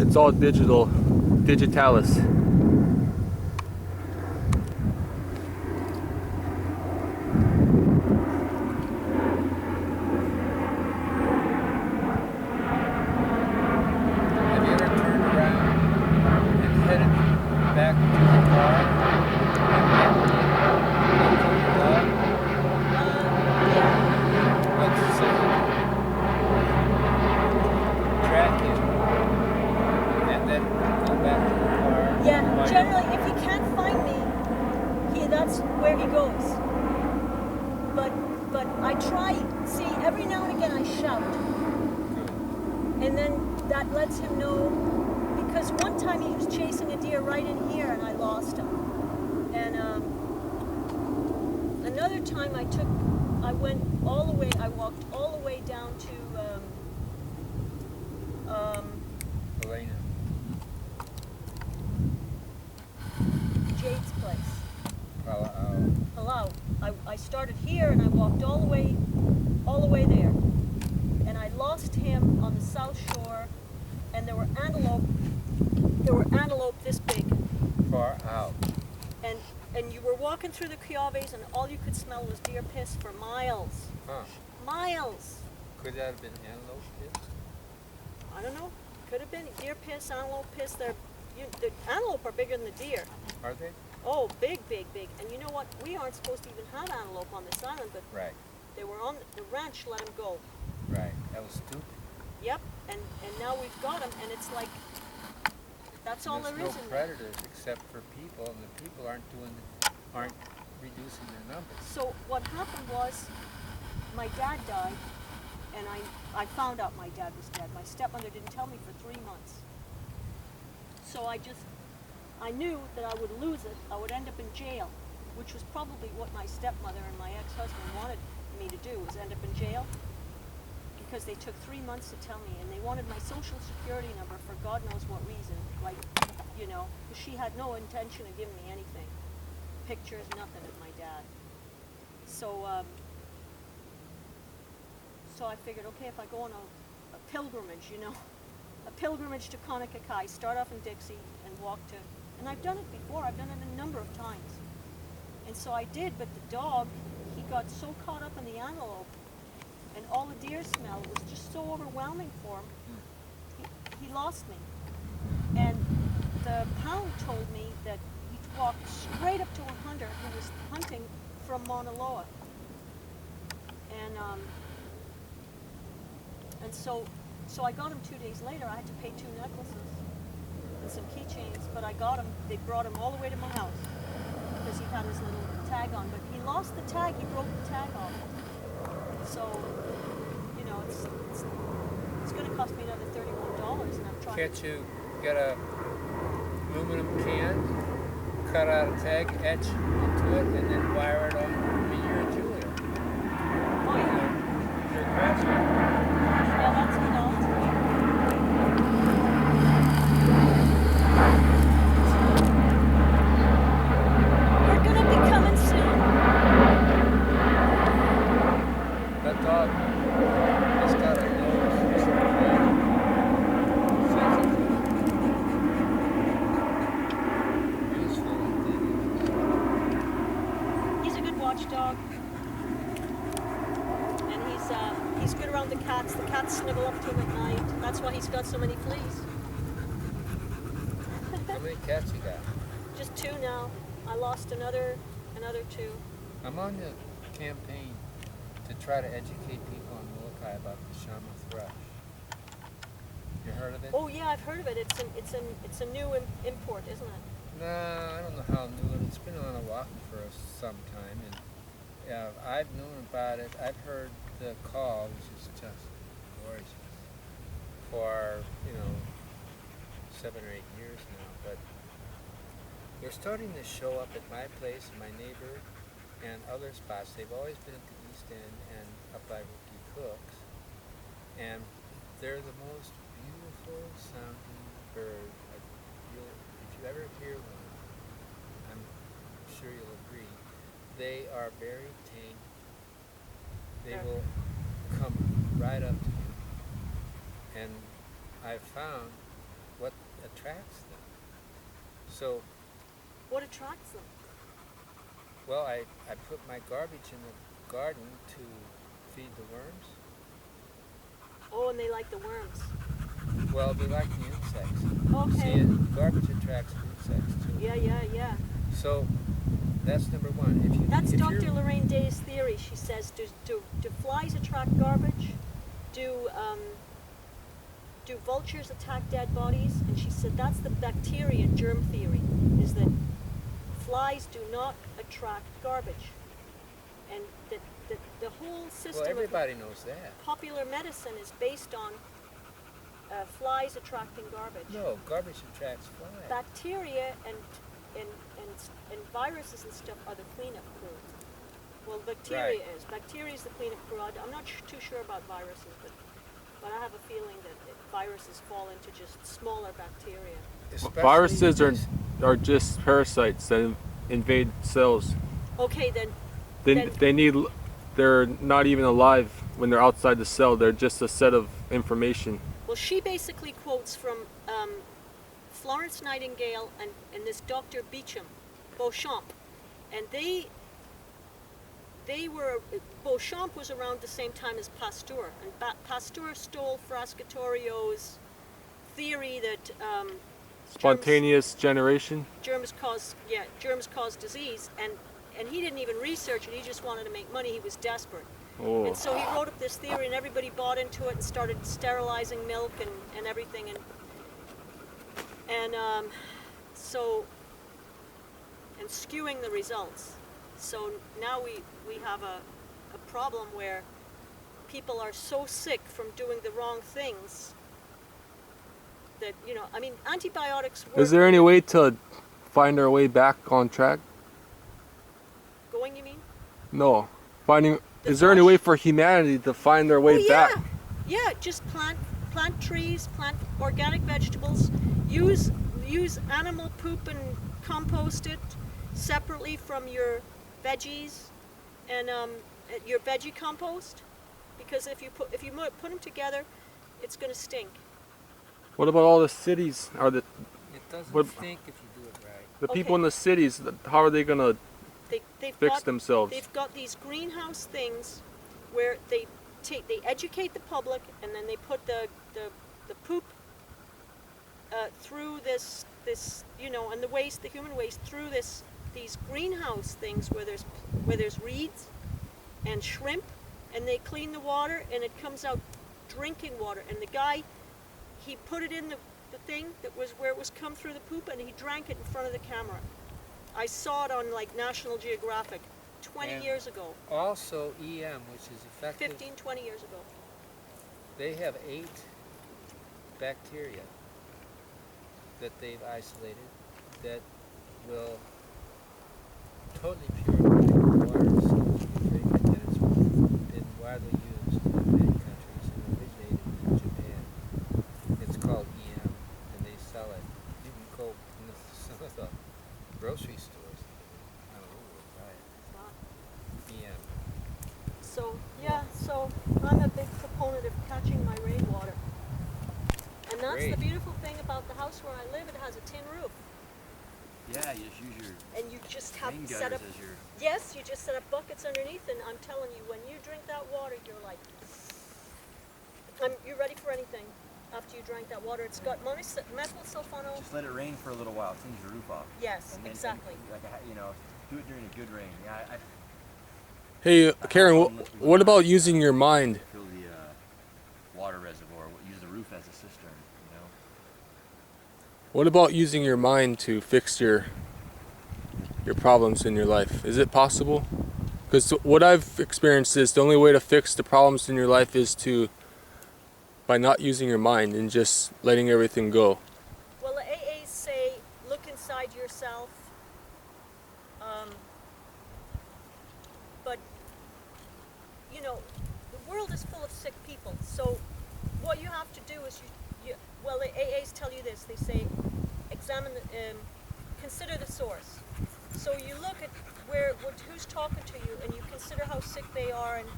It's all digital, digitalis. Have you ever turned around and headed back to the car and looked for your dog? What's the second? Track him and then go back to the car. Yeah, while you're- generally, if he can't find me, that's where he goes. But I try. See, every now and again I shout, and then that lets him know. Because one time he was chasing a deer right in here, and I lost him. And another time I walked all the way down to Elena. Jade's place. Hello. I started here and I walked all the way there, and I lost him on the south shore, and there were antelope this big, Far out. and you were walking through the Kioves and all you could smell was deer piss for miles. Huh. Miles. Could that have been antelope piss? I don't know. Could have been deer piss, antelope piss. The antelope are bigger than the deer. Are they? Oh, big, big, big. And you know what? We aren't supposed to even have antelope on this island, but Right. they were on the ranch. Let them go. Right. That was stupid. Yep. And now we've got them, and it's like that's all there There's is no in there. predators except for people, and the people aren't reducing their numbers. So what happened was, my dad died, and I found out my dad was dead. My stepmother didn't tell me for 3 months. So I knew that I would lose it. I would end up in jail, which was probably what my stepmother and my ex-husband wanted me to do, was end up in jail. Because they took 3 months to tell me, and they wanted my social security number for God knows what reason. Like, she had no intention of giving me anything. Pictures, nothing of my dad. So I figured, okay, if I go on a pilgrimage, a pilgrimage to Conacakai, start off in Dixie and walk to, and I've done it before, I've done it a number of times. And so I did, but the dog, he got so caught up in the antelope, and all the deer smell was just so overwhelming for him, he lost me. And the pound told me that he walked straight up to a hunter who was hunting from Mauna Loa. And so I got him 2 days later. I had to pay 2 necklaces and some keychains, but I got him. They brought him all the way to my house because he had his little tag on, but he lost the tag. He broke the tag off. So, it's going to cost me another $31, and I'm trying. Can't you get a aluminum can, cut out a tag, etch into it, and then wire it on? I mean, you're a jeweler. Oh yeah. You're a craftsman. Yeah, that's what I'll do. We're going to be coming soon. That dog has got a nose. Useful indeed. He's a good watchdog. And he's good around the cats. The cats snuggle up to him at night. That's why he's got so many fleas. How many cats you got? Just 2 now. I lost another 2. I'm on the campaign to try to educate people in Molokai about the Shama thrush. You heard of it? Oh yeah, I've heard of it. It's a new import, isn't it? No, I don't know how new it is. It's been on a walk for some time, and I've known about it. I've heard the call, which is just gorgeous, for 7 or 8 years now. But they're starting to show up at my place, and my neighbor, and other spots. They've always been at the East End and up by Rookie Cooks, and they're the most beautiful sounding bird. If you ever hear one, I'm sure you'll agree, they are very tame. They will come right up to you. And I've found what attracts them. So, What attracts them? well, I put my garbage in the garden to feed the worms. Oh, and they like the worms. Well, they like the insects. Okay. See, garbage attracts insects too. Yeah. So, that's number one. That's if Dr. you're- Lorraine Day's theory. She says, do flies attract garbage? Do vultures attack dead bodies? And she said that's the bacteria germ theory, is that flies do not attract garbage. And that the whole system Well, of everybody knows that. popular medicine is based on flies attracting garbage. No, garbage attracts flies. Bacteria and viruses and stuff are the cleanup crew. Well, bacteria Right. is. Bacteria is the cleanup crew. I'm not too sure about viruses, but I have a feeling that viruses fall into just smaller bacteria. Especially Viruses if are just parasites that invade cells. Okay, then. They're not even alive when they're outside the cell. They're just a set of information. Well, she basically quotes from Florence Nightingale and this Dr. Beauchamp, and Beauchamp was around the same time as Pasteur, and Pasteur stole Frascatorio's theory that Spontaneous generation. germs cause disease, and he didn't even research it. He just wanted to make money. He was desperate. Oh. And so he wrote up this theory, and everybody bought into it and started sterilizing milk and everything, and skewing the results. So now we have a problem where people are so sick from doing the wrong things that, I mean, antibiotics work. Is there any way to find our way back on track? Going, you mean? No. The Is there any flush? way for humanity to find their way Oh, yeah. back? Yeah, just plant trees, plant organic vegetables, use animal poop and compost it separately from your veggies and your veggie compost, because if you put them together, it's going to stink. What about all the cities? it doesn't what- stink if you do it right. The people Okay. in the cities, how are they gonna They've fix got, themselves? They've got these greenhouse things where they educate the public, and then they put the poop through this and the human waste through these greenhouse things where there's reeds and shrimp, and they clean the water, and it comes out drinking water. And the guy, he put it in the thing that was where it was come through the poop, and he drank it in front of the camera. I saw it on like National Geographic 20 And- years ago, Also, EM, which is effective. 20 years ago. They have 8 bacteria that they've isolated that will totally purify the water so that you can drink it, and it's been widely used in many countries and originated in Japan. It's called EM, and they sell it. You can go in some of the grocery stores. I don't know where to buy it. EM. So I'm a big proponent of catching my rainwater. And that's the Great. beautiful thing about the house where I live. It has a tin roof, Yeah, you just use your and you just have rain to set gutters up. as your. Yes, you just set up buckets underneath, and I'm telling you, when you drink that water, you're like, you're ready for anything. After you drank that water, it's got methylsulfonyl. Just let it rain for a little while, cleans your roof off. Yes, And then, exactly. do it during a good rain. Yeah, I Hey, Karen, what about using your mind? fill the water reservoir. Use the roof as a cistern. What about using your mind to fix your problems in your life? Is it possible? Because what I've experienced is the only way to fix the problems in your life is by not using your mind and just letting everything go. Well, the AAs say look inside yourself, but the world is full of sick people. So what you have to do is the AAs tell you this. They say consider the source. So you look at who's talking to you, and you consider how sick they are, and